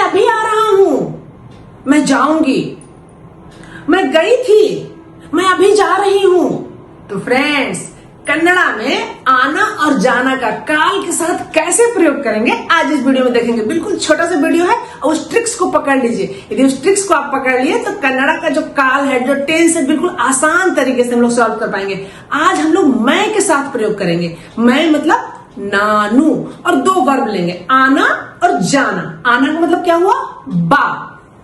अभी आ रहा हूं, मैं जाऊंगी, मैं गई थी, मैं अभी जा रही हूं। तो फ्रेंड्स, कन्नड़ा में आना और जाना का काल के साथ कैसे प्रयोग करेंगे आज इस वीडियो में देखेंगे। बिल्कुल छोटा सा वीडियो है और उस ट्रिक्स को पकड़ लीजिए। यदि उस ट्रिक्स को आप पकड़ लिए तो कन्नड़ा का जो काल है, जो टेंस है, बिल्कुल आसान तरीके से हम लोग सॉल्व कर पाएंगे। आज हम लोग मैं के साथ प्रयोग करेंगे। मैं मतलब नानू, और दो वर्ब लेंगे, आना और जाना। आना का मतलब क्या हुआ? बा,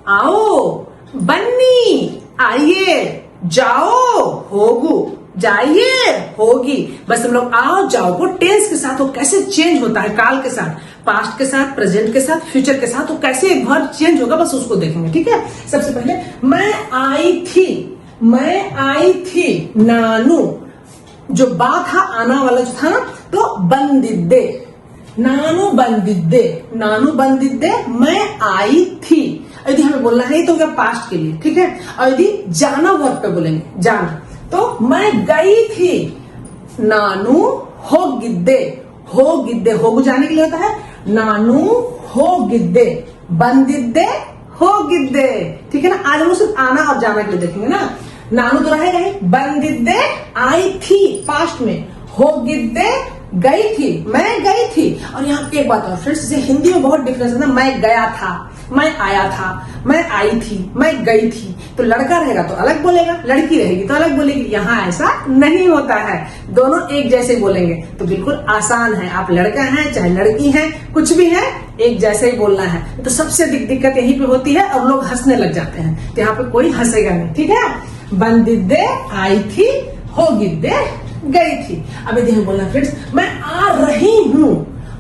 आओ, बन्नी, आइए, जाओ, होगू, जाइए, होगी। बस हम लोग आओ जाओ को टेंस के साथ वो कैसे चेंज होता है, काल के साथ, पास्ट के साथ, प्रेजेंट के साथ, फ्यूचर के साथ, वो कैसे एक वर्ब चेंज होगा, बस उसको देखेंगे। ठीक है, सबसे पहले मैं आई थी, मैं आई थी, नानू, जो बा था, आना वाला जो था ना, तो बंदिद्दे, नानू बंदिद्दे, नानू बंदिद्दे, मैं आई थी। यदि हमें बोलना है तो क्या पास्ट के लिए, ठीक है। और यदि जाना वर्ब पे बोलेंगे, जाना, तो मैं गई थी, नानू होगिद्दे, होगिद्दे, होगु जाने के लिए होता है, नानू होगिद्दे, बंदिद्दे, होगिद्दे। ठीक है ना। आज हम सिर्फ आना और जाना के लिए देखेंगे ना। नानू तो रहेगा ही, बंदिद्दे आई थी पास्ट में, होगिद्दे गई थी, मैं गई थी। और यहाँ पे एक बात और फ्रेंड्स, जैसे हिंदी में बहुत डिफरेंस है ना, मैं गया था, मैं आया था, मैं आई थी, मैं गई थी। तो लड़का रहेगा तो अलग बोलेगा, लड़की रहेगी तो अलग बोलेगी। यहाँ ऐसा नहीं होता है, दोनों एक जैसे बोलेंगे। तो बिल्कुल आसान है, आप लड़का हैं चाहे लड़की हैं, कुछ भी है, एक जैसे ही बोलना है। तो सबसे दिक्कत यहीं पे होती है और लोग हंसने लग जाते हैं, तो यहाँ पे कोई हंसेगा नहीं। ठीक है, बंदिद्दे आई थी, होगिद्दे गई थी। अब यदि हम बोलना फ्रेंड्स, मैं आ रही हूं,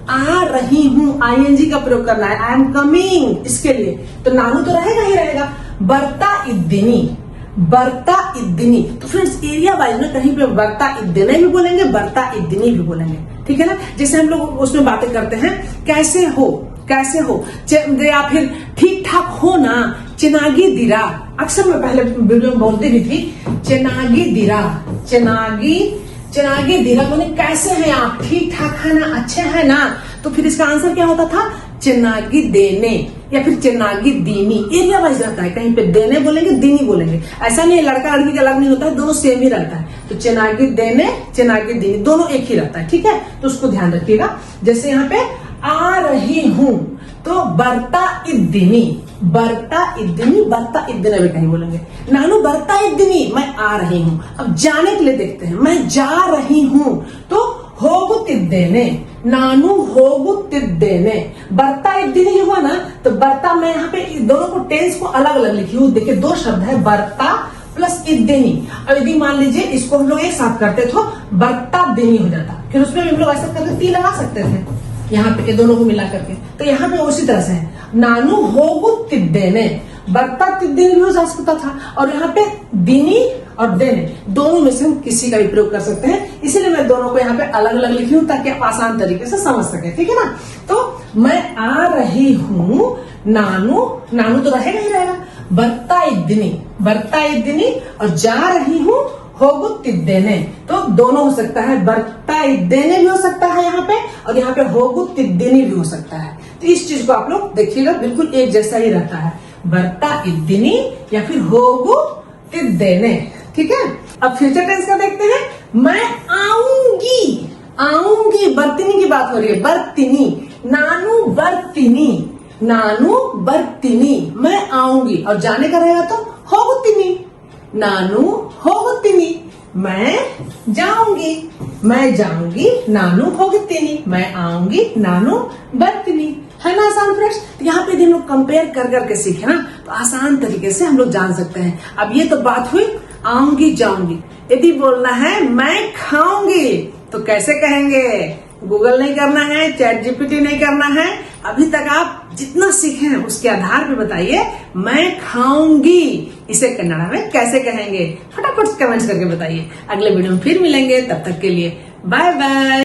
आ रही हूं, आईएनजी का प्रयोग करना है, आई एम कमिंग, इसके लिए तो नानू तो रहेगा ही रहेगा। बर्ता इद्दिनी, बर्ता इद्दिनी। तो फ्रेंड्स, एरिया वाइज में कहीं पे बर्ता इद्दिने भी बोलेंगे, बर्ता इद्दिनी भी बोलेंगे। ठीक है ना। जैसे हम लोग उसमें बातें करते हैं, कैसे हो, कैसे हो, या फिर ठीक ठाक हो ना, चेनागी दिरा। अक्सर मैं पहले वीडियो में बोलती भी थी, चेनागी दिरा, चेनागी दिरा बोले कैसे हैं आप, ठीक ठाक है ना, अच्छे हैं ना। तो फिर इसका आंसर क्या होता था? चेनागी देने या फिर चेनागी दीनी। एरिया वाइज रहता है, कहीं पे देने बोलेंगे, दीनी बोलेंगे। ऐसा नहीं है लड़का लड़की का अलग नहीं होता है, दोनों सेम ही रहता है। तो चेनागी देने, चेनागी दीनी, दोनों एक ही रहता है। ठीक है, तो उसको ध्यान रखिएगा। जैसे यहाँ पे आ रही हूं, तो बर्ता इद्दिनी, बर्ता इद्दिनी, बर्ता इद्दिने भी कहीं बोलेंगे। नानू बर्ता इद्दिनी, मैं आ रही हूं। अब जाने के लिए देखते हैं, मैं जा रही हूं, तो होगुतिद्देने, नानू होगुतिद्देने। बर्ता इद्दिनी जो हुआ ना, तो बर्ता, मैं यहाँ पे दोनों को टेंस को अलग अलग लिखी हूँ। देखिए दो शब्द है, बर्ता प्लस इद्दिनी। और यदि मान लीजिए इसको हम लोग एक साथ करते तो बर्ता दिनी हो जाता, फिर उसमें हम लोग ऐसा करके ती लगा सकते थे यहाँ पे, दोनों को मिला करके। तो यहाँ पे उसी तरह से है, नानू होगुतिद्देने, बर्ता तिद्देने भी हो जा सकता था। और यहाँ पे दिनी और देने, दोनों में से हम किसी का भी प्रयोग कर सकते हैं। इसीलिए मैं दोनों को यहाँ पे अलग अलग लिखी हूँ ताकि आप आसान तरीके से समझ सके। ठीक है ना। तो मैं आ रही हूँ, नानू, नानू तो रहेगा ही रहेगा, बर्ता इद्दिनी, बर्ता इद्दिनी, और जा रही हूँ होगुतिद्देने। तो दोनों हो सकता है, बर्ता इद्देने भी हो सकता है यहाँ पे, और यहाँ पे होगुतिद्दिनी भी हो सकता है। तो इस चीज को आप लोग देखिएगा, बिल्कुल एक जैसा ही रहता है, बर्ता इद्दिनी या फिर होगुतिद्देने। ठीक है। अब फ्यूचर टेंस का देखते हैं, मैं आऊंगी, आऊंगी, बर्तिनी की बात हो रही है, बर्तिनी, नानू बर्तिनी, नानू बर्तिनी, मैं आऊंगी। और जाने का रहेगा तो होगुतिनी, नानू होगुतिनी, मैं जाऊंगी, मैं जाऊंगी, नानू होगुतिनी, मैं आऊंगी, नानू बर्तिनी। है ना आसान फ्रेंड्स। यहाँ पे हम लोग कंपेयर कर करके सीखे ना, तो आसान तरीके से हम लोग जान सकते हैं। अब ये तो बात हुई आऊंगी जाऊंगी। यदि बोलना है मैं खाऊंगी, तो कैसे कहेंगे? गूगल नहीं करना है, चैट जीपीटी नहीं करना है, अभी तक आप जितना सीखे हैं उसके आधार पे बताइए, मैं खाऊंगी इसे कन्नड़ा में कैसे कहेंगे? फटाफट कमेंट्स करके बताइए। अगले वीडियो में फिर मिलेंगे, तब तक के लिए बाय बाय।